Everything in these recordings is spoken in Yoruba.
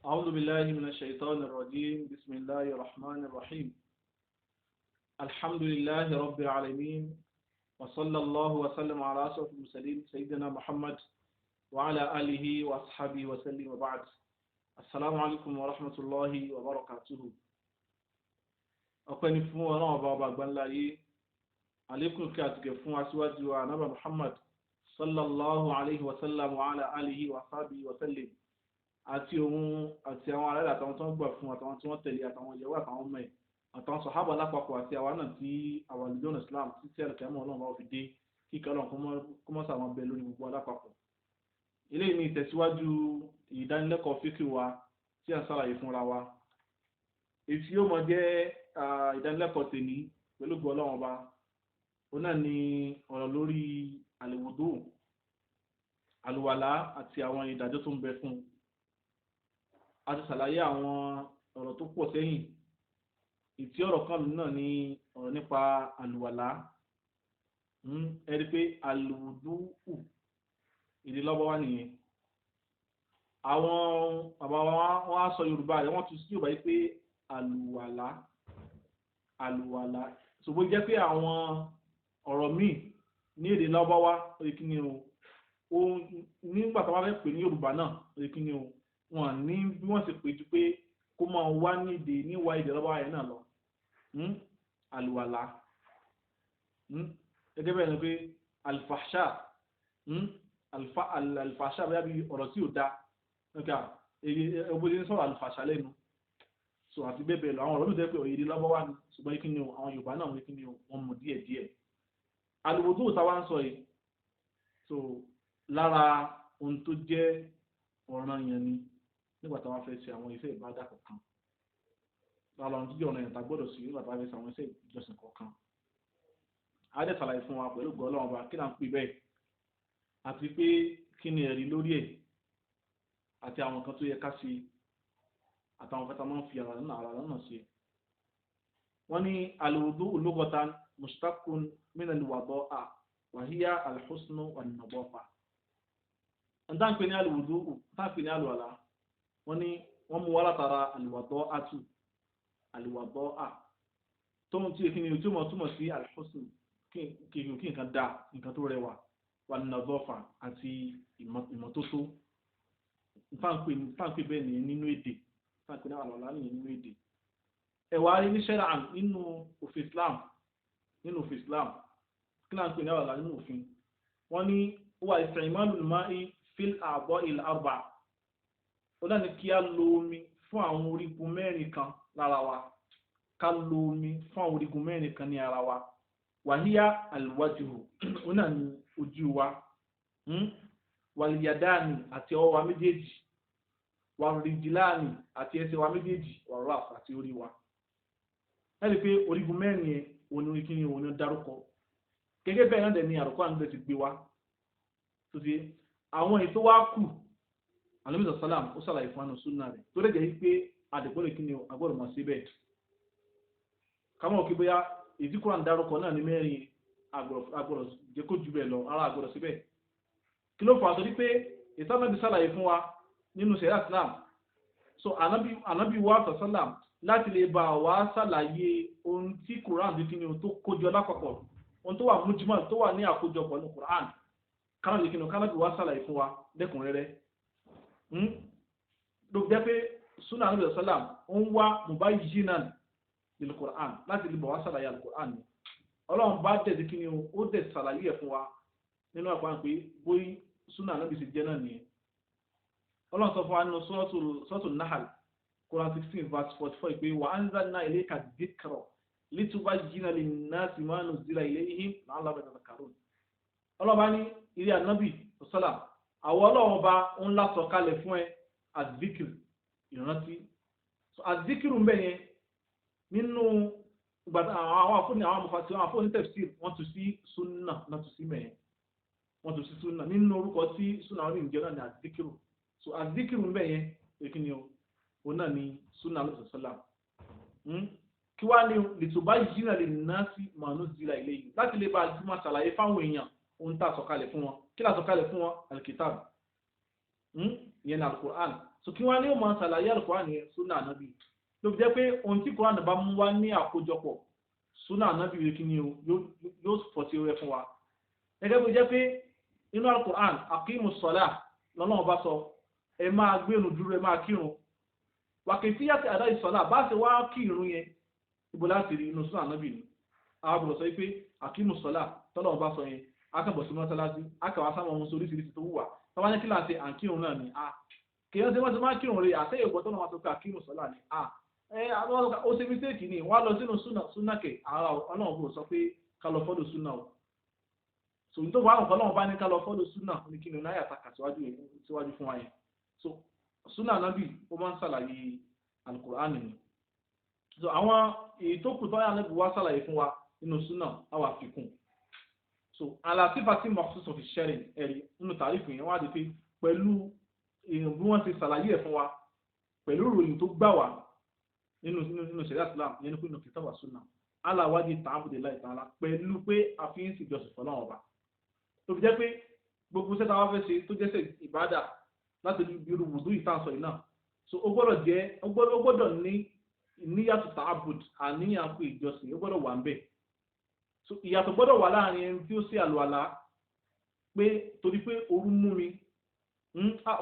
أعوذ بالله من الشيطان الرجيم. بسم الله الرحمن الرحيم. الحمد لله رب العالمين، وصلى الله وسلم على أشرف المرسلين سيدنا محمد وعلى آله وأصحابه وسلم، وبعد. السلام عليكم ورحمة الله وبركاته. ọpẹ́ ni fún Ọlọ́run ọba àgbáńláyé, àlékún kí àtìkẹ́ fún aṣíwájú wa Ànábì Muhammad sallallahu alayhi wa sallam wa ala alihi wa sahbihi wa sallam, àti òun àti àwọn ará àtàwọn tó ń gbà fún àtàwọn tí wọ́n tẹ̀lé àtàwọn ìyàwó àtàwọn ọmọ ẹ̀ àtàwọn sàhábà lápapọ̀ àti àwa náà tí àwọn àlùjọ́nà Islam títí àlùkẹ́mọ̀ Ọlọ́run bá fi dé kíkẹ́ Ọlọ́run kó mọ́ sàwọn bẹ lórí gbogbo alápapọ̀. eléyìí ni ìtẹ̀síwájú ìdánilẹ́kọ̀ọ́ fíkì wa tí a ń sàlàyé fúnra wa. èsì yóò mọ jẹ́ ìdánilẹ́kọ̀ọ́ tèmi pẹ̀lú gbọ́ Ọlọ́run ọba. òun náà ni ọ̀rọ̀ lórí àlùwùdú, àlùwàlá àti àwọn ìdájọ́ tó ń bẹ fún un. a ti ṣàlàyé àwọn ọ̀rọ̀ tó pọ̀ sẹ́yìn. ìtí ọ̀rọ̀ kan náà ni ọ̀rọ̀ nípa àlùwàlá. ẹ rí i pé àlùwùdú èdè lọ́wọ́ wá nìyẹn. àwọn bàbá wọn á sọ Yorùbá rẹ̀ wọ́n tún sí Yorùbá yìí pé àlùwàlá àlùwàlá. ṣùgbọ́n jẹ́ pé àwọn ọ̀rọ̀ míì ní èdè lọ́wọ́ wá orí kí ni o nígbà tó wá fẹ́ pè ní Yorùbá náà orí kí ni o wọn ní bí wọ́n ṣe pè ju pé kó máa wá níwá èdè lọ́wọ́ yẹn náà lọ. àlùwàlá gẹ́gẹ́ bẹ́ẹ̀ ni pé alfàṣà alfàṣà bẹ́ẹ̀ bí ọ̀rọ̀ tí ò da ẹgbẹ́ sọ̀rọ̀ alfàṣà lẹ́nu so àti bẹ́ẹ̀ bẹ́ẹ̀ lọ. àwọn ọ̀rọ̀ ló jẹ́ pé èdè lọ́wọ́ wá ní ṣùgbọ́n kí ni o àwọn Yorùbá náà wọ́n kí ni o wọ́n mọ̀ díẹ̀ díẹ̀. àlùwùdú táwa ń sọ yìí so lára ohun tó jẹ́ ọ̀ràn yẹn ni nígbà táwa fẹ́ ṣe àwọn iṣẹ́ ìbádà kọ̀ọ̀kan. lára ohun tó jẹ́ ọ̀ràn yẹn tá gbọ́dọ̀ sí nígbà táwa fẹ́ ṣe àwọn iṣẹ́ ìjọsìn kọ̀ọ̀kan. a dẹ̀ ṣàlàyé fún wa pẹ̀lú gbọ́ Ọlọ́run ọba kí là ń pè bẹ́ẹ̀ àti pé kí ni ẹ̀rí lórí ẹ̀ àti àwọn nǹkan tó yẹ ká ṣe àtàwọn kẹta máa ń fi ara lọ́nà ṣe. wọ́n ní àlùwùdú lughatan mushtaqun min al-wada'a wa hiya al-husnu wan-nadhafa. ǹdá ń pè ní àlùwùdú tá ń pè ní àlùwàlá wọ́n ní wọ́n mú wá látara al-wada'atu al-wada'a tó ń tí èkìní tí ó mọ̀ túmọ̀ sí al-husnu kí nǹkan dá nǹkan tó rẹwà wan-nadhafa àti ìmọ́tótó. fáǹpé bẹ́ẹ̀ ni nínú èdè fáǹpé náà àlùwàlá nìyẹn nínú èdè. ẹ̀wà rí ní sẹ́ràn nínú òfin Islam kí náà ń pè ní àlùwàlá nínú òfin. wọ́n ní wà isti'malul ma'i fil a'dha'il arba'a. ó dá ní kí á lo omi fún àwọn orígun mẹ́rin kan lára wa. ká lo omi fún àwọn orígun mẹ́rin kan ní ara wa. wàhíyá alwajhu ó náà ní ojú wa. wàlìyàdáàni àti ọwọ́ wa méjèèjì. wàrìjìláàni àti ẹsẹ̀ wa méjèèjì. wàrúwà àti orí wa. ẹ rí i pé orígun mẹ́rin yẹn òní kí ni òní dárúkọ. gẹ́gẹ́ bẹ́ẹ̀ náà dẹ̀ ni àrùkọ́ àǹdẹ̀ ti gbé wa. tó ti àwọn ètò wa kù Ànábì sàlám ó ṣàlàyé fún àná súnà rẹ̀ tó lè jẹ́ pé àdìgbọ́lẹ̀ kí ni agbọ́dọ̀ máa ṣe bẹ́ẹ̀. kámọ́ òkè bóyá èdè Kùránì dárúkọ náà ní mẹ́rin agbọ́dọ̀ jẹ́ kó jù bẹ́ẹ̀ lọ ara agbọ́dọ̀ síbẹ̀. kí ló fà á torí pé ìtànàbí ṣàlàyé fún wa nínú sẹ̀ríà Islam so Ànábì wa sàlám láti lè bá wa ṣàlàyé ohun tí Kùránì kí ni tó kójọ lápapọ̀ ohun tó wà mújúmọ́ tó wà ní àkójọpọ̀ ní Kùránì káwọn lè kí ni kánábì wa ṣàlàyé fún wa lẹ́kùnrẹ́rẹ́. ló jẹ́ pé súnà Ànábì sàlám ń wá mubayyinan lil Qur'an láti lè bọ̀ wá ṣàlàyé al-Qur'an ni. Ọlọ́run bá dẹ̀ kí ni ó dẹ̀ ṣàlàyé ẹ̀ fún wa nínú àpá pé bóyí súnà Ànábì sì jẹ́ náà nìyẹn. Ọlọ́run sọ fún wa nínú Suratul Nahl Quran 16 verse 44 pé wa anzalna ilayka dhikra litubayyina linnasi ma nuzila ilayhim la'allahum yatafakkarun. Ọlọ́ba ní ilé Ànábì sọ́là àwọn Ọlọ́run bá ń lásọ kalẹ̀ fún ẹ azikir ìrántí. Azikiru ń bẹ̀ yẹn nínú àwọn afọ́ni àwọn amọ̀fàtí àwọn afọ́ni tafsir wọ́n tún sí súnà náà tún sí mẹ́yẹn wọ́n tún sí súnà nínú orúkọ tí súnà wọn ní ìjọ náà ní azikiru. so azikiru ń bẹ̀ yẹn èkìní o náà ní súnà lọ́sọ̀sọ́là. kí wàá ní litubayyina linnasi ma nuzila ilayhim láti lè bá a ti máa ṣàlàyé fáwọn èèyàn ohun tá a sọ̀kalẹ̀ fún wọn kí la sọ̀kalẹ̀ fún wọn alkitab ìyẹn ní al-Qur'an so kí wọ́n ní ó máa ṣàlàyé Al-Qur'an yẹn súnà ànábì ló fi jẹ́ pé ohun tí Qur'an bá mú wá ní àkójọpọ̀ súnà ànábì rẹ̀ kí ni yóò fọ́ sí rẹ̀ fún wa gẹ́gẹ́ bó jẹ́ pé nínú Al-Qur'an aqimus salah lọ́nà ọba sọ ẹ máa gbénu dúró ẹ máa kírun wàkìtíyàtì àdá ìsọ̀lá bá ṣe wá kírun yẹn ibo láti rí inú súnà ànábì ni àwọn àbúrò sọ pé aqimus salah tọ́lọ̀ ọba sọ yẹn akẹ́bọ̀ sí mọ́sálásí akẹ́wà sáwọn ohun oríṣiríṣi tó wùwà tọ́wọ́ ní kí láti àkírun náà ni kìí ṣe wọ́n ti máa kírun rẹ̀ àṣẹ ìgbọ́ tọ́nà wọn sọ pé aqimus salah ni ó ṣe mistake ni wọ́n á lọ sínú súnà kẹ̀ ara ọlọ́run kò sọ pé ká lọ fọ́dọ̀ súnà o so ní tó wà àwọn ọlọ́run bá ní ká lọ fọ́dọ̀ súnà ní kí ni náà yàtàkà síwájú fún wa yẹn so súnà nábì ó máa ń ṣàlàyé Al-Qur'an ni so àwọn èyí tó kù tọ́yà nábì wá ṣàlàyé fún wa nínú súnà àwọn àfikún so alasifati mọ̀kúsọ̀ fi ṣẹ́rìn ẹ̀rí nínú tàrífù yẹn wá di pé pẹ̀lú bí wọ́n ti ṣàlàyé ẹ̀ fún wa pẹ̀lú ìròyìn tó gbà wá nínú ṣẹ̀ríà Islam yẹn ní pé nínú kìtàbà súnà aláwádìí ta'abudu lillahi ta'ala pẹ̀lú pé a fi ń sì jọ́sìn fọ́lọ́run ọba tó fi jẹ́ pé gbogbo sẹ́ta wá fẹ́ ṣe tó jẹ́sẹ̀ ìbádà láti irú wùdú ìtànsọ yìí náà so ó gbọ́dọ̀ ní níyàtọ̀ ta'abud àníyàn pé ìjọsìn ó gbọ́dọ̀ wà ń bẹ̀ so ìyàtọ̀ gbọ́dọ̀ wà láàrin ẹni tí ó ṣe àlùwàlá pé torí pé òru mú mi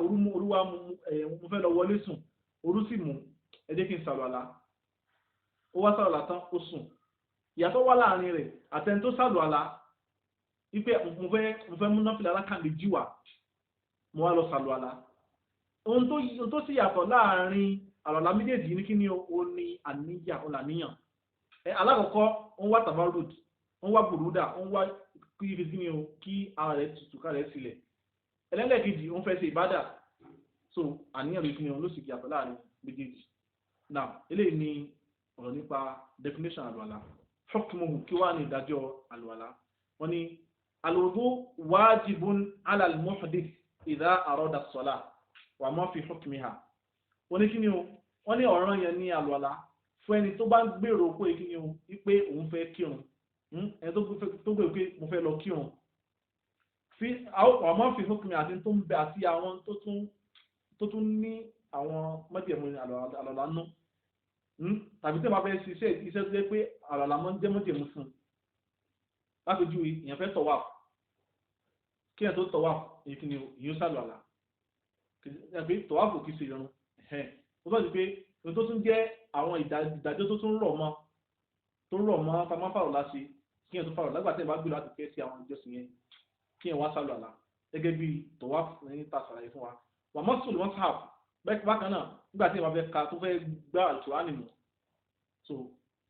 òru wa mo fẹ́ lọ wọlé sùn òru sì mú ẹ jẹ́ kí n ṣàlùwàlá ó wá ṣàlùwàlá tán ó sùn ìyàtọ̀ wà láàrin rẹ̀ àtẹni tó ṣàlùwàlá wípé mo fẹ́ mú náfìlà alákàndé jíwà mo wá lọ ṣàlùwàlá ohun tó sì yàtọ̀ láàrin àlùwàlá méjèèjì ní kí ni ó ní àníyàn ó làníyàn alákọ̀ọ́kọ́ ó ń wá tabarud ó ń wá bùrúdà ó ń wá kí ara rẹ̀ tutù ká rẹ̀ sílẹ̀ ẹlẹ́lẹ́kejì ó ń fẹ́ ṣe ìbádà so àníyàn lókè ni ló sì yàtọ̀ láàrin méjèèjì now eléyìí ni ọ̀rọ̀ nípa definition àlùwàlá hukmuhu kí wá ní ìdájọ́ àlùwàlá wọ́n ní alwudu wajibun ala al-muhdith idha arada as-salah wa ma fi hukmiha wọ́n ní kí ni wọ́n ní ọ̀ràn yẹn ní àlùwàlá fún ẹni tó bá ń gbèrò pé kí ni wípé òun fẹ́ kírun ẹni tó gbèrò pé mo fẹ́ lọ kírun fi àmọ́ fi hukmi àti tó ń bẹ àti àwọn tó tún ní àwọn mọ́jẹ̀mú àlọ́lá nú tàbí tí wọ́n fẹ́ ṣiṣẹ́ iṣẹ́ tó jẹ́ pé àlọ́lá mọ́ jẹ́ mọ́jẹ̀mú fún láti ju ìyẹn fẹ́ tọ̀wá kí ẹ̀ tó tọ̀wá ìkíni ìyún sàlùwàlà ẹ̀bí tọ̀wá kò kí ṣe irun ó sọ pé ohun tó tún jẹ́ àwọn ìdájọ́ tó tún rọ̀ mọ́ famáfàrọ̀ láṣẹ kí ẹ̀ tó fàrọ̀ lágbà tẹ́ bá gbé láti fẹ́ sí àwọn ìjọsìn yẹn kí ẹ̀ wá sàlùwàlà gẹ́gẹ́ bí tọ̀wá ní ta sàlàyé fún wa wà mọ́sùlùmí wọ́n sáà bákan náà nígbà tí ìwà fẹ́ ka tó fẹ́ gbá Al-Qur'ani mú so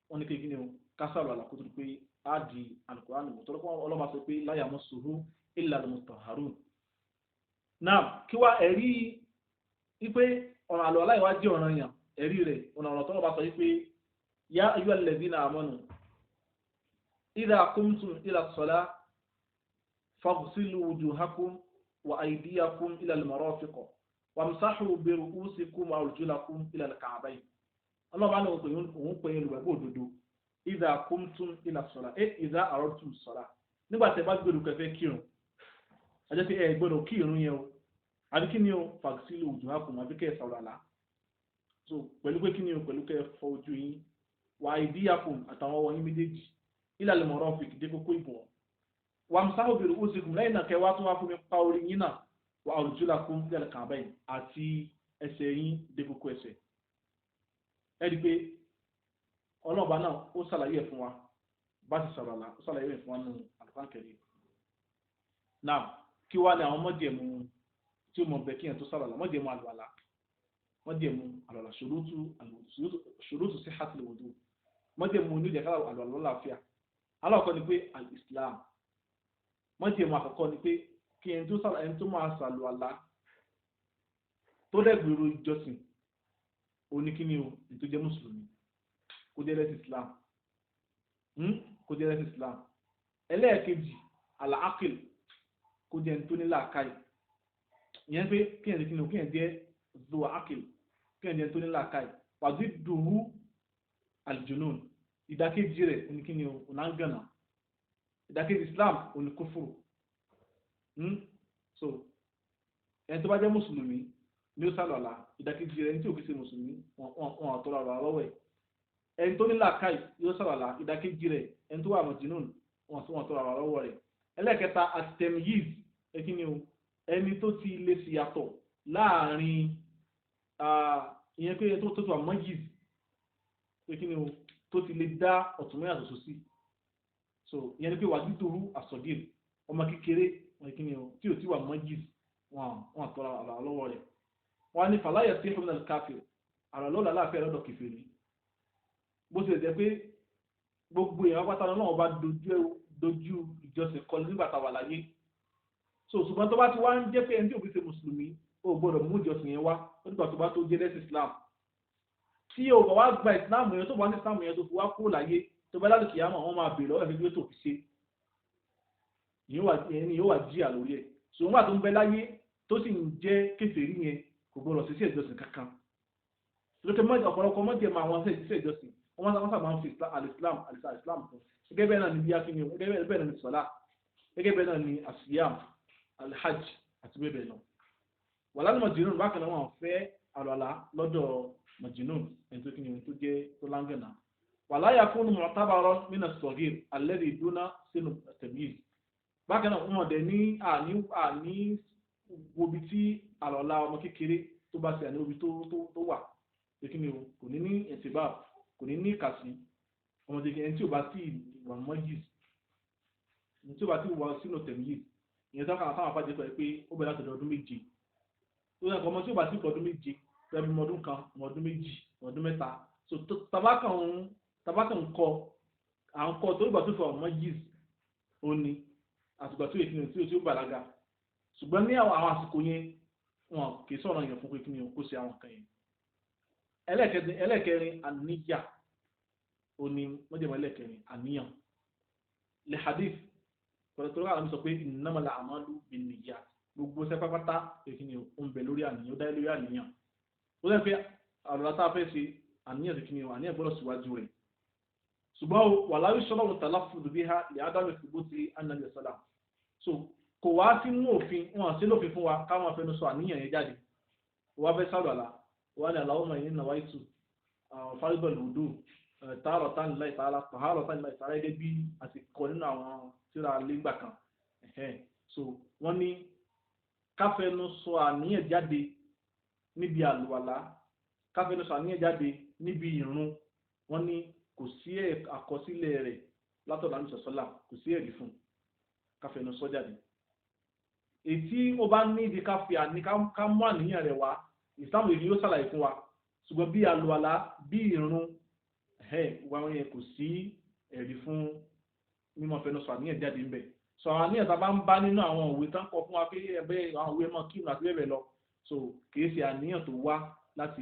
wọ́n ní kéèkì ní o ká sàlùwàlà kó tó di pé á di Al-Qur'ani mú tọ́lọ́pọ̀ ọlọ́mà sọ pé la yamassuhu illa al-mutahharun náà kí wá ẹ̀rí wípé ọ̀rọ̀ àlùwàlá ìwá jẹ́ ọ̀ràn yàn ẹ̀rí rẹ̀ ọ̀rọ̀ tọ́lọ́ bá sọ wípé ya ayyuhal ladhina amanu idha qumtum ila as-salah faghsilu wujuhakum wa aydiyakum ila al-marafiq wamsahu bi ru'usikum wa arjulakum ila al-ka'bayn ọlọ́ba ní òun pè é olùgbàgbọ́ òdodo idha qumtum ila as-salah idha aradtum as-salah nígbà tẹ́ bá gbèrú kẹfẹ́ kírun ajẹ́ pé ẹ gbọ́dọ̀ kírun yẹn o àbí kí ni o faghsilu wujuhakum àbí kẹ́ ẹ sàlùwàlá so pẹ̀lú pé kí ni o pẹ̀lú kẹ́ ẹ fọ ojú yín wa aydiyakum àtàwọn ọwọ́ yín méjèèjì ila al-marafiq dé kókó ìbọn wamsahu bi ru'usikum lẹ́yìn náà kẹ́ wá tún wá fún mi pa orí yín náà wa arjulakum ila al-ka'bayn àti ẹsẹ̀ yín dé kókó ẹsẹ̀ ẹ rí i pé ọlọ́ọ̀bá náà ó ṣàlàyé ẹ̀ fún wa bá ti sàlùwàlá ó ṣàlàyé ẹ̀ fún wa nínú Al-Qur'an Karim náà kí wá ní àwọn mọ́jẹ̀mú tí ó mọ̀ bẹ̀ kí ẹ̀ tó sàlùwàlá mọ́jẹ̀mú àlùwàlá mọ́jẹ̀mú àlùwàlá ṣurutu sihhatil wudu mọ́jẹ̀mú onídẹ̀ẹ́ká àlùwàlá láàfíà alákọ̀ọ́ ni pé al-Islam mọ́jẹ̀mú àkọ́kọ́ ni pé kí ẹni tó máa sàlùwàlá tó dẹ̀gbèrò ìjọsìn oníkíní o ní tó jẹ́ mùsùlùmí kó jẹ́ lẹ́sìn Islam ẹlẹ́ẹ̀kejì al-aqil kó jẹ́ ní tó ní làákàyè ìyẹn pé kí ẹ̀ kíni o kí ẹ̀ jẹ́ zuwa aqil kí ẹ̀ jẹ́ tó ní làákàyè wàdí dùrú al-junun ìdákejì rẹ̀ oníkíní o onángànà ìdákejì Islam oníkófòrò so ẹni tó bá jẹ́ mùsùlùmí ní ó sàlùwàlá ìdàkejì rẹ̀ ní tí ò fi ṣe mùsùlùmí wọn àtọ́rọ̀ àlọ́ lọ́wọ́ ẹ̀ ẹni tó ní làákàyè yóò sàlùwàlá ìdàkejì rẹ̀ ẹni tó wà mọ̀jìnnún wọn àtọ́rọ̀ àlọ́ lọ́wọ́ rẹ̀ ẹlẹ́kẹta àtẹ̀míyìz ẹkíni o ẹni tó ti lè ṣe yàtọ̀ láàrin ìyẹn pé tó tó àmọ́yìz ẹkíni o tó ti lè dá ọ̀tún yàtọ̀ sósì so ìyẹn ni pé wà dídòrú àsọdír ọmọ kékeré ẹkíni o tí ò tí wà mọ́yìz wọn àtọ́rọ̀ àlọ́ lọ́wọ́ rẹ̀ wọn ní fàlàyé sí ìfúnná káfíìn àrà lọ́la láàfin ẹ̀rọ kẹfìrí bó ti jẹ́ pé gbogbo èèyàn pátá náà bá dojú ìjọsìn kọ nígbà tá a wà láyé so ṣùgbọ́n tó bá ti wá ń jẹ́ pé ẹni tí òbí ṣe mùsùlùmí ó gbọ́dọ̀ mú ìjọsìn yẹn wá nígbà tó bá tó jẹ́ lẹ́sìn Islam tí o bá wá gba Islam yẹn tó bá ní Islam yẹn tó fi wá kúrò láyé tó bá lálùkì yá wọn máa bèèrè lọ́wọ́ ẹ̀fẹ́ tó fi ṣe ìyẹn yóò wà jíà lórí ẹ̀ ṣùgbọ́n àti ń bẹ láyé tó sì ń jẹ́ kèfèrí yẹn kò gbọ́dọ̀ sí ìjọsìn kankan lókè ọ̀pọ̀lọpọ̀ mọ́jẹ̀ máa wọn sí ìjọsìn wọ́n sábà máa ń fi al-Islam fún gẹ́gẹ́ bẹ́ẹ̀ náà ni bíyá kíni gẹ́gẹ́ bẹ́ẹ̀ náà ni sọ́lá gẹ́gẹ́ bẹ́ẹ̀ náà ni asiyam alhaj àti bẹ́ẹ̀ bẹ́ẹ̀ lọ. wàlá ní mọ̀jìnnún bákan náà wọ́n fẹ́ àlọ́lá lọ́dọ̀ mọ̀jìnnún ẹni tó kíni tó jẹ́ tó láńgẹ̀nà. wàlá yakunu mu'tabaran min as-saghir alladhi duna sinu at-tamyiz. bákan náà wọ́n dẹ̀ ní àní wobi tí àlọ́lá ọmọ kékeré tó bá ṣe àní wobi tó wà kíni kò ní ẹ̀sìbá kò ní kàsí ọmọdé ẹni tí ó bá sí ìwà mọ́jì ní tí ó bá sí ìwà sínú tẹ̀mí yìí ìyẹn tó kàn fáwọn àpájẹ pẹ̀lú pé ó bẹ̀rẹ̀ láti ọdún méje tó yẹ kó ọmọ tí ó bá sí ọdún méje tẹ́bí ọdún kan ọdún méjì ọdún mẹ́ta so tabakàn ń kọ à ń kọ tó ìgbà tó fọ mọ́jì ó ní àtìgbà tó yẹ kí ni tí ó bàlágà ṣùgbọ́n ní àwọn àsìkò yẹn wọn kì í sọ̀rọ̀ yẹn fún pé kí ni kó ṣe àwọn kan yẹn ẹlẹ́kẹrin àníyà oni mọ́jẹ̀mọ́ ẹlẹ́kẹrin àníyàn lè hadith pẹ̀lú àwọn sọ pé innamal a'malu binniyat gbogbo sẹ́pápátá èkì ni ó ń bẹ lórí àníyàn ó dá lórí àníyàn ó lẹ́ pé àrùn tá a fẹ́ ṣe àníyàn èkì ni àníyàn gbọ́dọ̀ síwájú rẹ̀ ṣùgbọ́n wala yushra'u talaffuz biha li adami thubuti annabi sallam so kò wá sí mú òfin wọn sí lófin fún wa káwọn afẹnu sọ àníyàn yẹn jáde wọ́n fẹ́ sálọ àlá wọ́n ní Allahumma inni nawaitu fardal wudu tààrọ̀tán láì tààrà tààrọ̀tán láì tààrà gẹ́gẹ́ bí àsìkò nínú àwọn tíra lẹ́gbà kan so wọ́n ní káfẹ́nu sọ àníyàn jáde níbi àlùwàlá káfẹ́nu sọ àníyàn jáde níbi ìrun wọ́n ní kò sí àkọsílẹ̀ rẹ̀ látọ̀dọ̀ àmì sọ̀sọ́là kò sí ẹ̀rí fún káfẹ́nu sọ jáde ètí ó bá ní ìdí ká mú àníyàn rẹ̀ wá ìsìlámù èyí yóò ṣàlàyé fún wa ṣùgbọ́n bí àlùwàlá bí ìrun wọ́n yẹn kò sí ẹ̀rí fún mímọ́ fẹ́nu sọ àníyàn jáde ń bẹ̀ sọ àwọn àníyàn tá a bá ń bá nínú àwọn òwe tán kọ fún wa pé ẹgbẹ́ àwọn òwe náà kírun àti bẹ́ẹ̀ bẹ́ẹ̀ lọ so kìí ṣe àníyàn tó wá láti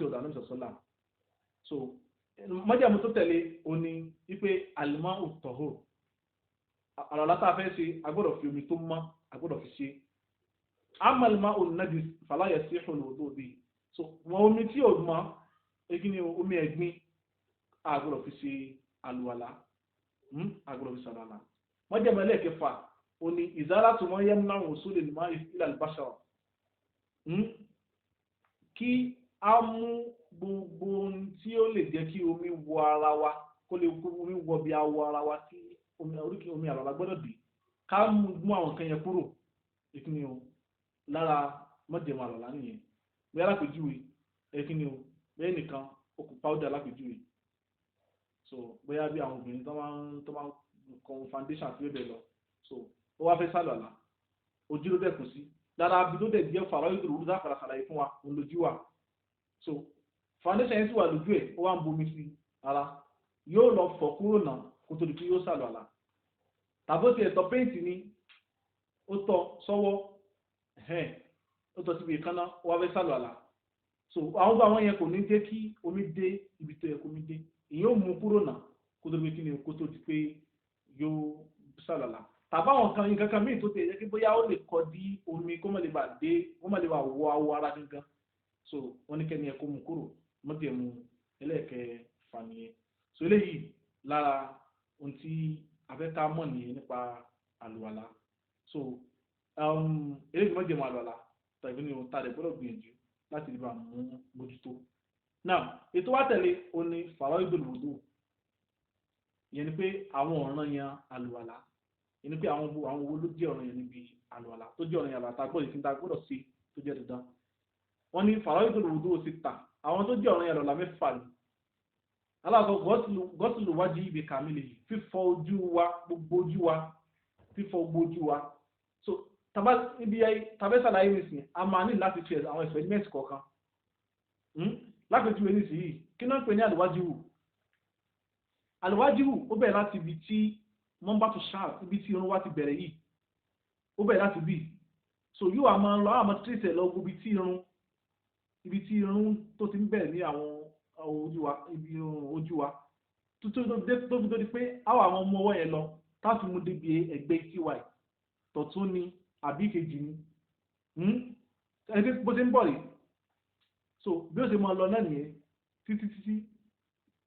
ọ̀dà náà sọ̀sọ́là so mọ́jàmú tó tẹ̀lé òní wípé àlùmọ́ òtọ̀hó àlọ́lá tá a fẹ́ ṣe agbọ́dọ̀ fi omi tó mọ́ agbọ́dọ̀ fi ṣe amalma onadis fàlàyé sí ìfọ̀lọ́dọ̀ òde so wọn omi tí ò mọ́ egi ni omi ẹ̀gbin agbọ́dọ̀ fi ṣe àlùwàlá agbọ́dọ̀ fi ṣàlùwàlá wọ́n jẹ́ mẹ́lẹ̀ kẹfà ó ní ìzára tó wọ́n yẹ́ náà wọ́n sólè ní máa ilẹ̀ àlùbáṣà kí a mú gbogbo ohun tí ó lè jẹ́ kí omi wọ ara wa kó lè kó omi wọ bí awọ ara wa tí oríkì omi àlùwàlá gbọ́dọ̀ dé ká mú àwọn kan yẹn kúrò ìkíni o lára mọ́jẹ̀mọ́ àlùwàlá nìyẹn bí alápèjúwe ìkíni o bẹ́ẹ̀ nìkan ó kù powder lápèjúwe so bóyá bí àwọn obìnrin tó máa ń kọ foundation àti bẹ́ẹ̀ lọ so ó wá fẹ́ sálọ àlá ojú ló dẹ̀kùn sí lára bí ló dẹ̀ jẹ́ fàrọ̀ ìdúró rúdà fara ṣàlàyé fún wa òun lójú wa so foundation yẹn sì wà lójú ẹ̀ ó wá ń bomi sí ara yóò lọ fọ̀ kúrò náà kó tó di pé yóò sálọ àlá tàbí ó ti ẹ̀tọ́ péǹtì ni ó tọ́ sọ́wọ́ ó tọ́ síbi ìkànnà ó wá fẹ́ sálọ àlá so àwọn bá wọn yẹn kò ní jẹ́ kí omi dé ibi tó yẹ kó omi dé ìyẹn ò mú kúrò náà kó tó di pé kí ni kó tó di pé yóò sálọ̀lá tàbá àwọn kan nǹkan kan míì tó ti yẹ kí bóyá ó lè kọ dí omi kó má lè bà dé kó má lè bà wọ awọ ara gangan so wọ́n ní kẹ́ni ẹ̀ kó mú kúrò mọ́tẹ̀ mu ẹlẹ́ẹ̀kẹfà nìyẹn so eléyìí lára ohun tí afẹ́ká mọ̀ nìyẹn nípa àlùwàlá so eléyìí mọ́jẹ̀ mu àlùwàlá tàbí ní ohun tàdé gbọ́dọ̀ gbìyànjú láti rí bá mú mójútó. Náà ètò wa tẹ̀lé o ní faraidul wudu, ìyẹn ni pé àwọn ọ̀ranyàn àlùwàlá, ìyẹn ni pé àwọn owó ló jẹ́ ọ̀ranyàn níbi àlùwàlá tó jẹ́ ọ̀ranyàn àlùwàlá gbọ́dọ̀ sí ta gbọ́dọ̀ sí tó jẹ́ dandan. Wọ́n ní faraidul wudu sitta, àwọn tó jẹ́ ọ̀ranyàn àlùwàlá mẹ́fà ni. Alákọ̀ọ́ gọ́sùlù wájú ibi kàmílì yìí, fífọ ojú wa gbogbo ojú wa, fífọ gbogbo ojú wa. So tàbẹ́sàlàyé nìsín a máa ní láti fi àwọn experiment kọ̀ọ̀kan. Lápẹjúwe nísìnyí kí náà ń pè ní àlùwájíwù. Àlùwájíwù ó bẹ̀rẹ̀ láti ibi tí mọ́mbàtú ṣáà, ibi tí irun wa ti bẹ̀rẹ̀ yìí, ó bẹ̀rẹ̀ láti bí. So yóò wá máa lọ àwọn tírèsì lọ ibi tí irun tó ti ń bẹ̀rẹ̀ ní àwọn ojú wa, ibi ojú wa tó fi tó di pé àwọn ọmọ ọwọ́ yẹn lọ táfi mú débi ẹgbẹ́ tiwa tọ̀tún ni àbí kejì ni ẹgbẹ́ bó ṣe ń bọ̀ rí. So bí ó ṣe máa lọ náà nìyẹn títí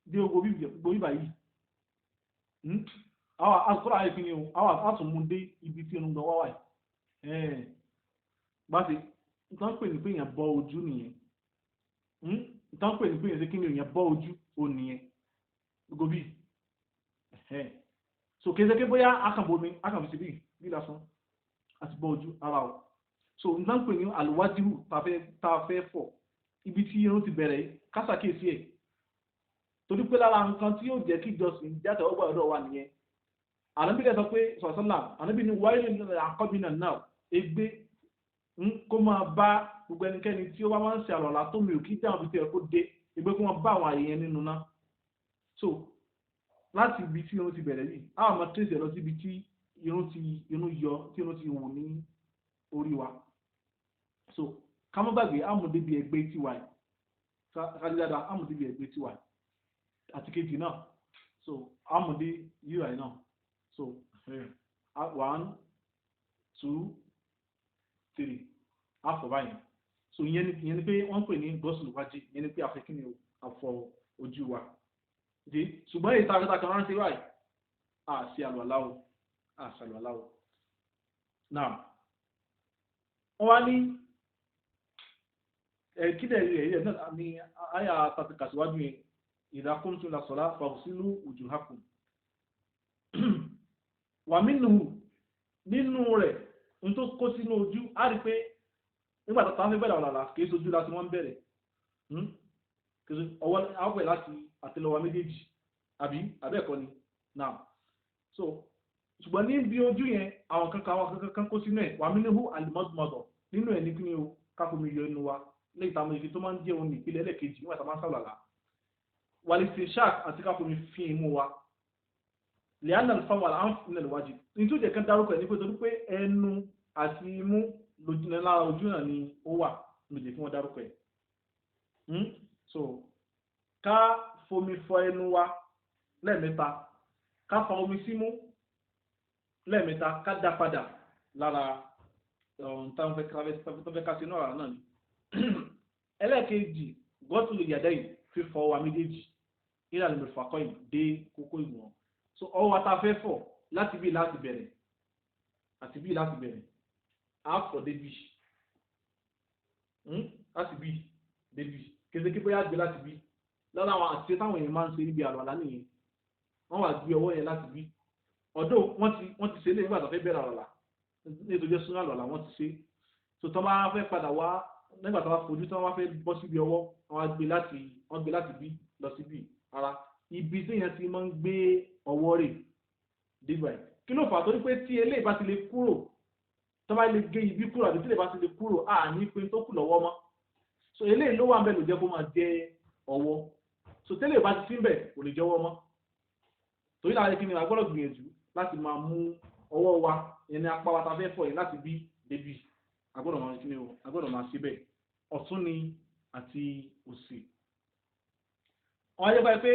dé ogo bíbà yìí. Àwọn akọ́rọ̀ ayé fi ni o, àwọn àtúnmú dé ibi tí irun gan wá wà yìí. Bá ṣe nǹkan pè ní pé èèyàn bọ́ ojú nìyẹn. Nǹkan pè ní pé èèyàn ṣe kí ni èèyàn bọ́ ojú ò nìyẹn. Ogo bí. So kéṣe bóyá akànfi sí bí lásán àti bọ́ ojú ara o. So nǹkan pè ní àlùwájíwù tá a fẹ́ fọ̀ ibi tí irun ti bẹ̀rẹ̀ kásàkíyèsí ẹ̀. Torí pé lára nǹkan tí yóò jẹ́ kí ìjọsìn jáde ọgbà ọ̀dọ̀ wa nìyẹn. Ànábì dẹ̀ sọ pé sọ̀sọ́là ànábì ní wáyé àkọ́bínà náà ègbé kó máa bá gbogbo ẹnikẹ́ni tí ó bá máa ń ṣe àlọ́lá tó mi ò kí dáhùn bí tí ẹ kó dé ègbé kó máa bá àwọn àyè yẹn nínú náà. So láti ibi tí irun ti bẹ̀rẹ̀ yìí àwọn ọmọ tẹ̀sí lọ sí ibi tí irun yọ tí irun ti wù ní orí wa. So kámọ́ gbàgbé amúdébi ẹgbẹ́ tiwa yìí kájídáda amúdébi ẹgbẹ́ tiwa yìí àti kejì náà. So amúdé yíra yìí náà. So 1 2 3 afọ báyìí. So ìyẹn ni pé wọ́n pè ní gọ́sùlù wájú, ìyẹn ni pé afẹ́kí ni afọ ojú wa. Ṣùgbọ́n èyí tàbí kan rántí ráì àṣì àlùwàláwò. Náà wọ́n wá ní kílẹ̀ rẹ̀ náà ní àyà tàbí kàṣíwájú yẹn ìdákùntù lásọ̀lá fàwùsílù wujuhakum. Wà nínú rẹ̀ ní tó kó sínú ojú á rí pé nígbà tó tàbí bẹ̀rẹ̀ ọ̀làlà kìí sojú láti wọ́n bẹ̀rẹ̀ ọwọ́ àwẹ̀ láti àtẹ́lẹwà méjèèjì àbẹ́ẹ̀kọ́ ni. Now so ṣùgbọ́n ní bí ojú yẹn àwọn kankan kó sínú ẹ̀ wà minhu al-madmada nínú ẹ̀ ní kí ni o kápòmí yọ inú wa lẹ́yìn táwọn èyí tó máa ń jẹ́ òun ìpìlẹ̀ ẹlẹ́kejì nígbà tá máa ń sàlàlà wal-istinshaq àti kápòmí fi imú wa li'anna al-fama al-anf min al-wajib ní tó jẹ́ kan dárúkọ ẹ̀ ní pé torí pé ẹnu àti imú lára ojú náà ni ó wà lóde fún wọn dárúkọ ẹ̀. So ká fomi fọ ẹnu wa lẹ́ẹ̀mẹ́ta, ká fa omi símú lẹ́ẹ̀mẹ́ta, ká dá padà lára táwọn fẹ́ ká sínú ọ̀rá náà ni. Ẹlẹ́ẹ̀kejì gọ́tùlù yàdáyì fífọ wa méjèèjì ìlànà ìmọ̀fàkọ́yìn dé kókó ìwọ̀n. So ọwọ́ ta fẹ́ fọ̀ láti bí láti bẹ̀rẹ̀ àti bí láti bẹ̀rẹ̀ á fọ̀ débi láti bí débi kézéké bóyá gbé láti bí lọ́la àwọn àti táwọn èèyàn máa ń ṣe níbi àlọ́lá nìyẹn wọ́n wà gbé ọwọ́ yẹn láti bí ọ̀dọ̀ wọ́n ti ṣe lé nígbà tó fẹ́ bẹ̀rẹ̀ àlọ́lá nítorí súnà àlọ́lá wọ́n ti ṣe tó tọ́ bá fẹ́ padà wá nígbà tó bá fojú tó wá fẹ́ bọ́ síbi ọwọ́ wọ́n gbé láti bí lọ síbi ara ibi tí èèyàn ti máa ń gbé ọwọ́ rẹ̀ dígbà yìí kí ló fà á torí pé tí eléyìí bá ti lè kúrò tó bá lè gé ibi kúrò àti tí eléyìí bá ti lè kúrò ní pé tó kù lọ́wọ́ mọ́ so eléyìí ló wà ń bẹ̀ ló jẹ́ kó máa jẹ́ ọwọ́ so tẹ́lẹ̀ bá ti síbẹ̀ kò lè jẹ́wọ́ mọ́ torí láti kí ni a gbọ́dọ̀ gbìyànjú láti máa mú ọwọ́ wa ẹni apá wa ta fẹ́ fọ̀ yìí láti bí débi agbọ́dọ̀ máa kí ni o agbọ́dọ̀ máa síbẹ̀ ọ̀tún ni àti òsì. wọ́n á yẹ báyìí pé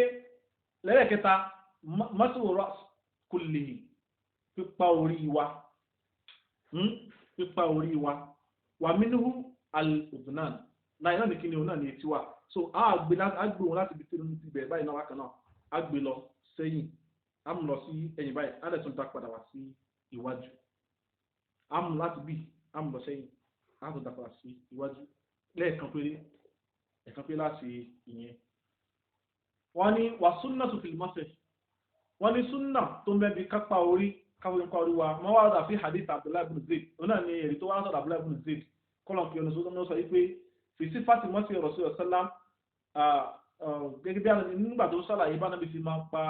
lẹ́lẹ́kẹta mọ́tòrọ́ kò lè pípa orí wa wà mínú al-udhunan náà náà ní kí ni òun náà ní etí wa so a gbé wọn láti ibi tí ó ti bẹ̀rẹ̀ báyìí náà wákan náà a gbé lọ sẹ́yìn a mú lọ sí ẹ̀yìn báyìí a lè tún dá padà wá sí iwájú a mú láti bí a mú lọ sẹ́yìn á tó dàpọ̀ sí iwájú lẹ́ẹ̀kan péré láti ìyẹn. wọ́n ní wà súnà tó fi mọ́sẹ̀ wọ́n ní súnà tó ń bẹ́ẹ̀ bí kápá orí wa wọ́n wá dà fi hadith Abdullahi ibn Zayd òun náà ni èrì tó wá sọ̀rọ̀ Abdullahi ibn Zayd kọ́lọ̀ kí ọ̀nà sọ́dọ̀ sọ wípé fèsì fásitì mọ́sí Rasulullah sallam gẹ́gẹ́ bí nígbà tó sàlàyé bá nàbí fi máa pa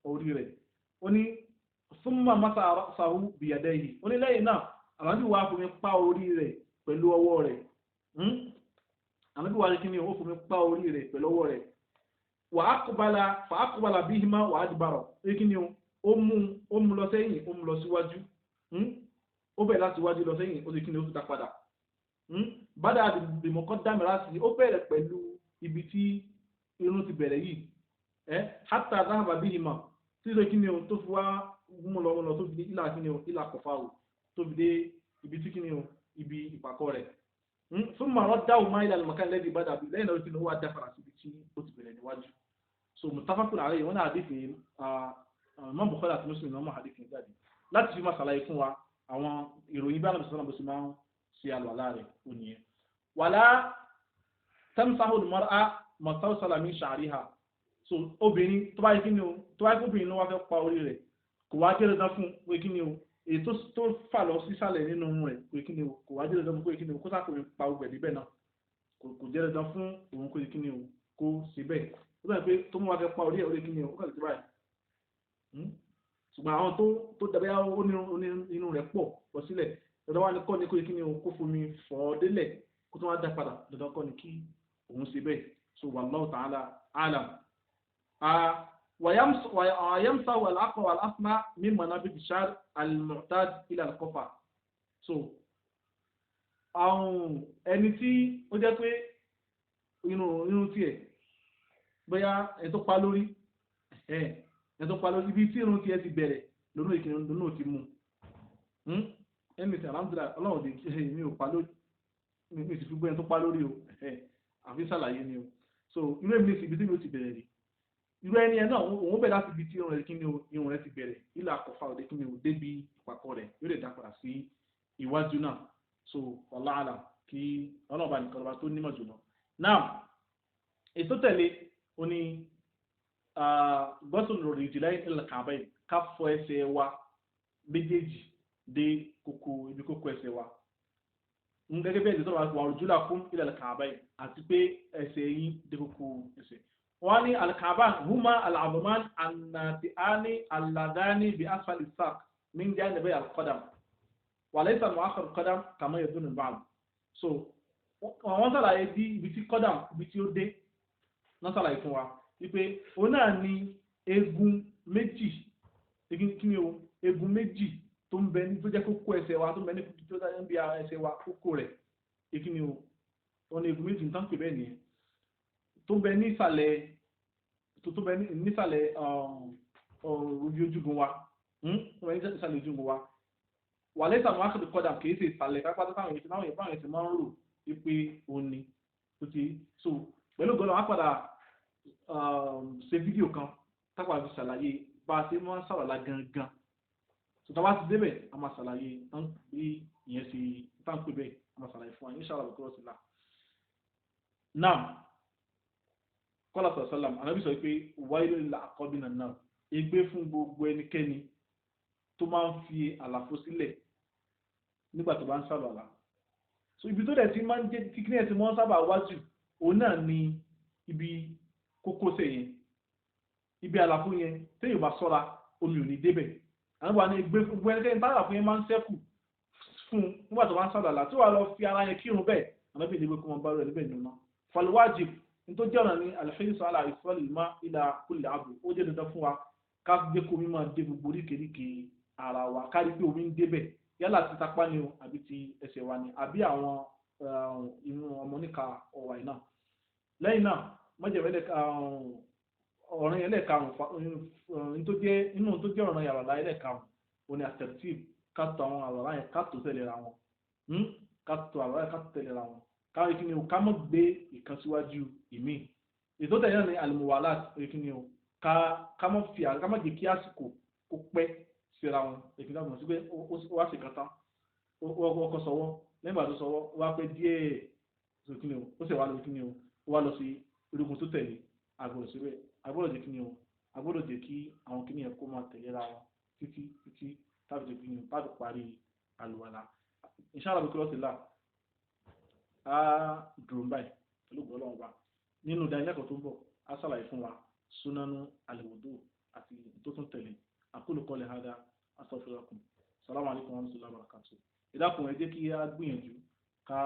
orí rẹ̀ ó ní súnmọ́ masa sahu biyadayhi ó ní lẹ́yìn náà àmàbí wàá fún mi pa orí rẹ̀ pẹ̀lú ọwọ́ rẹ̀ àmàbí wàá kí ni ó fún mi pa orí rẹ̀ pẹ̀lú ọwọ́ rẹ̀ fàákùbala bíhìmá wà á dìbàrọ̀ kí ni ó mú lọ sẹ́yìn ó mú lọ síwájú ó bẹ̀rẹ̀ láti wájú lọ sẹ́yìn ó sì kí ni ó fi ta padà bádà àdìmọ̀kọ́ dámẹ́rà sí ó bẹ̀rẹ̀ pẹ̀lú ibi tí irun ti bẹ̀rẹ̀ yìí hátà dáhàbà bíhìmá tí ó kí ni ó tó fi wá mú lọ tó fi dé ìlà kí ni ó ìlà kọfà ó tó fi dé ibi tí kí ni ó ibi ìpàkọ́ rẹ̀ fún màrọ́ dáhùn máa ìlànà mọ̀ká lẹ́dí bádà bí lẹ́yìn náà kí ni ó wá dáfàrà síbi tí ó ti bẹ̀rẹ̀ níwájú. So mutafakun alayhi wọn náà àdìfẹ Imam Bukhari àti Muslim náà máa àdìfẹ jáde láti fi máa ṣàlàyé fún wa àwọn ìròyìn bá nàbẹ sọlá bó ṣe máa ń ṣe àlùwàlá rẹ̀ ó nìyẹn. wàlá tamsahu al-mar'a mastawsala min sha'riha so obìnrin tó bá yẹ kí ni o tó bá yẹ kó obìnrin ló wá fẹ́ pa orí rẹ̀ kò wá jẹ́ dandan fún pé kí ni o èyí tó fà lọ sísàlẹ̀ nínú rẹ̀ pé kí ni o kò wá jẹ́ dandan fún pé kí ni o kó sáà kò pa ogbẹ̀ níbẹ̀ náà kò jẹ́ dandan fún òun kó kí ni o kó ṣe bẹ́ẹ̀ ó bẹ̀rẹ̀ pé tó mú wa fẹ́ pa orí ẹ̀ orí kí ni ó kàlẹ̀ sí báyìí ṣùgbọ́n àwọn tó dàbí inú rẹ̀ pọ̀ sílẹ̀ dandan wá ní kọ́ ní kó kí ni ó kó fomi fọ̀ ọ́ délẹ̀ kó tó wá dá padà dandan kọ́ ni kí òun ṣe bẹ́ẹ̀ so wallahu ta'ala alam. ويمسح العقل والأسمى من منابت الشعر المعتاد إلى القفا so àwọn ẹni tí ó jẹ́ pé inú tiẹ̀ bóyá ẹ̀ tó pa lórí ibi tí irun tiẹ̀ ti bẹ̀rẹ̀ lónà ìkíni lónà ti mú ẹni tí alhamdulillah ọlọ́run lè jẹ́ mi ò pa lórí mi sì fi gbé ẹni tó pa lórí o àfi ṣàlàyé ni o so irú èmi ní ibi tí mi ò ti bẹ̀rẹ̀ rí irú ẹni ẹ náà òun bẹ̀rẹ̀ láti ibi tí irun rẹ̀ ti bẹ̀rẹ̀ ilà àkọ́fà òde kí ni o débi ìpàkọ́ rẹ̀ yóò lè dá padà sí iwájú náà so wallahu alam kí ọlọ́ọ̀bá nìkan lọ́ba tó nímọ̀ jùlọ náà ètò tẹ̀lé ó ní gbọ́sùn lórí ìjìlá ilẹ̀ kàbẹ́ ká fọ ẹsẹ̀ wa méjèèjì dé ibi kókó ẹsẹ̀ wa gẹ́gẹ́ bí ẹ̀sẹ̀ tó wà rùjúlà fún ilẹ̀ kàbẹ́ àti pé ẹsẹ̀ yín dé kókó ẹsẹ̀ wọ́n ní alkaban huma al'abuman annati'ani alladani bi asfali sak min janibi alqadam wa laysa mu'akhkhar alqadam kama yadun al-ba'd so wọ́n ṣàlàyé bí ibi tí qadam ibi tí ó dé wọ́n ṣàlàyé fún wa wípé òun náà ní eegun méjì eegun méjì tó ń bẹ ní tó jẹ́ kókó ẹsẹ̀ wa tó ń bẹ ní tó jẹ́ bí ẹsẹ̀ wa kókó rẹ̀ ìkíni o wọ́n ní eegun méjì nǹkan pè bẹ́ẹ̀ nìyẹn tó ń bẹ ní ìsàlẹ̀ tó bẹ nísàlẹ̀ ojúgun wa tó bẹ nísàlẹ̀ ojúgun wa wà lẹ́sà máa kẹ́kọ̀ọ́ kọ́dà kìí ṣe ìsàlẹ̀ kápátá táwọn èèyàn ti máa ń rò wípé òní tó ti so pẹ̀lú gbọ́dọ̀ wọ́n padà ṣe fídíò kan tápà fi ṣàlàyé bá a ṣe máa ń ṣàwàlá gangan tó tá a bá ti débẹ̀ a máa ṣàlàyé bí ìyẹn ṣe tá à ń pè bẹ́ẹ̀ a máa ṣàlàyé fún wa inshallah bíkọ́ sí la. náà kọ́lá sọ̀sọ́làm anábì sọ pé wáyé ńlá àkọ́bínà náà ègbé fún gbogbo ẹnikẹ́ni tó máa ń fi àlàfo sílẹ̀ nígbà tó bá ń sábà lá so ibi tó dẹ̀ ti máa ń jẹ́ kíkí ẹ̀ tí wọ́n sábà wájú òun náà ni ibi kókósẹ̀ yẹn ibi àlàfo yẹn téèyàn bá sọ́ra omi ò ní débẹ̀ àwọn wà ní ègbé fún gbogbo ẹnikẹ́ni tá àlàfo yẹn máa ń ṣẹ́kù fún nígbà tó bá ń sábà lá tí wàá lọ fi ara yẹn kírun bẹ́ẹ̀ anábì ìdígbé kó wọn bá rẹ̀ níbẹ̀ nínú falwajib nítorí jẹ́ ọ̀nà ní alhẹ́sọ aláìsọ́lì má ilà kulli abu ó jẹ́ dandan fún wa ká gbé kó mímọ́ dé gbogbo oríkèéríkèé ara wa ká rí pé omi ń débẹ̀ yálà ti tapá ni o àbí ti ẹsẹ̀ wa ni àbí àwọn inú ọmọ níka ọ̀wà iná lẹ́yìn náà mọ́jẹ̀mẹ́lẹ̀ ọ̀ràn yẹn lẹ́ẹ̀karùn-ún tó jẹ́ ọ̀ràn yàrá láyé lẹ́ẹ̀karùn-ún òní àtẹ̀tìb ká tó àwọn àwòrán yẹn ká tó tẹ̀lé ra wọn ká tó àwòrán yẹn ká tó tẹ̀lé ra wọn káwọn ìkíni o ká mọ̀ gbé ìkan síwájú ìmí ètò tẹ̀lé náà ní alimuwalat ìkíni o ká mọ̀ jẹ́ kí àsìkò kó pẹ́ síra wọn ìkíni àwọn sí pé ó wá sí kan tán ó kọ́ sọ́wọ́ lẹ́yìn ìgbà tó sọ wá pé díẹ̀ tó kí ni o ó sì wá lọ kí ni o ó wá lọ sí irúgbìn tó tẹ̀lé àgbọ̀dọ̀ síbẹ̀ àgbọ̀dọ̀ jẹ́ kí ni o àgbọ̀dọ̀ jẹ́ kí àwọn kí ni ẹ̀ kó máa tẹ̀lé ra wọn títí tábìlì jẹ́ kí ni o tábìlì parí àlùwàlá inshallah bí kúrọ́sì là á dùrù báyìí pẹ̀lú gbọ́dọ̀ ọba nínú ìdánilẹ́kọ̀ọ́ tó ń bọ̀ á sàlàyé fún wa súnánú àlùwòdó àti tó tún tẹ̀lé aqulu qawli hadha astaghfirullakum salamu alaykum wa rahmatullahi wa barakatuh ìdákùn ẹ jẹ́ kí á gbìyànjú ká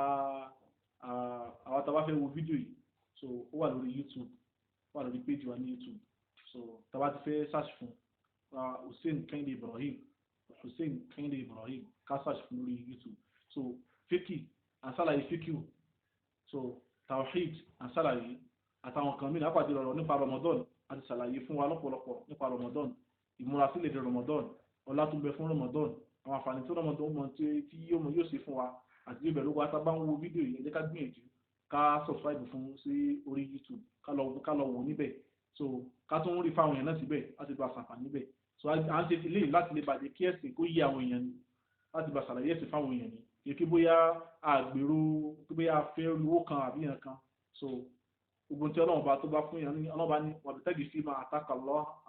àwọn tá a bá fẹ́ wo fídíò yìí so ó wà lórí YouTube ó wà lórí péjì wa ní YouTube so tá a bá ti fẹ́ search fún Hussein Kehinde Ibrahim ká search fún lórí YouTube so fíkì àṣàlàyé fíkì so tawhid àṣàlàyé àtàwọn kan mìíràn àpàdé ọ̀rọ̀ nípa Ramadan àti ṣàlàyé fún wa lọ́pọ̀lọpọ̀ nípa Ramadan ìmúrasílẹ̀ de Ramadan ọlá tó ń bẹ fún Ramadan àwọn àǹfààní tí Ramadan mọ̀ tí yóò ṣe fún wa àti bí ìbẹ̀rù wa tá bá ń wo fídíò yìí ẹ jẹ́ ká gbìyànjú ká subscribe fún sí orí YouTube ká lọ wò níbẹ̀ so ká tún ń rí fáwọn èèyàn náà síbẹ̀ láti bá ṣàǹfààní níbẹ̀ so à ń ṣe eléyìí láti lè bàjẹ́ kí ẹ̀sìn kó yé àwọn èèyàn ni láti bá ṣàlàyé ẹ̀sìn fáwọn èèyàn ni kí bóyá àgbèrò kí bóyá afẹ́ olówó kan àbí yẹn kan so gbogbo tí ọlọ́run bá tó bá fún yẹn ní ọlọ́run bá ní wàbítẹ́gì sí máa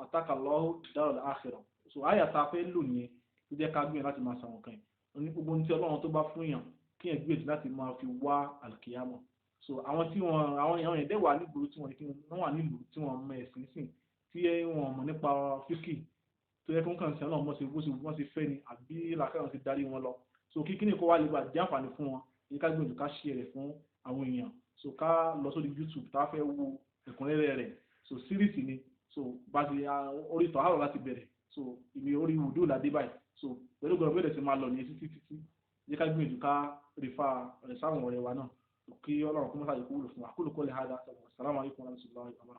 àtàkàlọ́ darul akhirah so àyà tá a fẹ́ lò nìyẹn tó jẹ́ ká gbìyànjú láti máa ṣàwọn kan yìí ní gbogbo tí ọlọ́run tó bá fún yàn kí yẹn gbìyànjú láti máa fi wá alkiyama so àwọn èèyàn yẹn dẹ́wà nígboro tí wọ́n wà nílùú tí wọ́n mọ ẹ̀sìn sìn tí wọ́n mọ̀ nípa fíkì tó yẹ kí wọ́n kàn sí ọlọ́run wọ́n ti fẹ́ ni àbí làkàrà ti darí wọn lọ so kíkíní kó wá lè bá jẹ́ àǹfààní fún wọn èyí ká gbìyànjú ká ṣe rẹ̀ fún àwọn èèyàn so ká lọ sórí YouTube tá a fẹ́ wo ẹ̀kúnrẹ́rẹ́ rẹ̀ so series ni so bá ti orí tọ̀hárọ̀ láti bẹ̀rẹ̀ so ìwé orí wùdú làdé báyìí so pẹ̀lú gbọ́dọ̀ bẹ̀rẹ̀ sí máa lọ ní títí yẹ ká gbìyànjú ká rífà rẹ̀ sáwọn ọ̀rẹ́ wa náà kí ọlọ́run kó mọ́sáàjì kó wúlò fún wa kó lè kọ́ lè hádà sàlámù alaykum wa rahmatullahi wa barakatuh.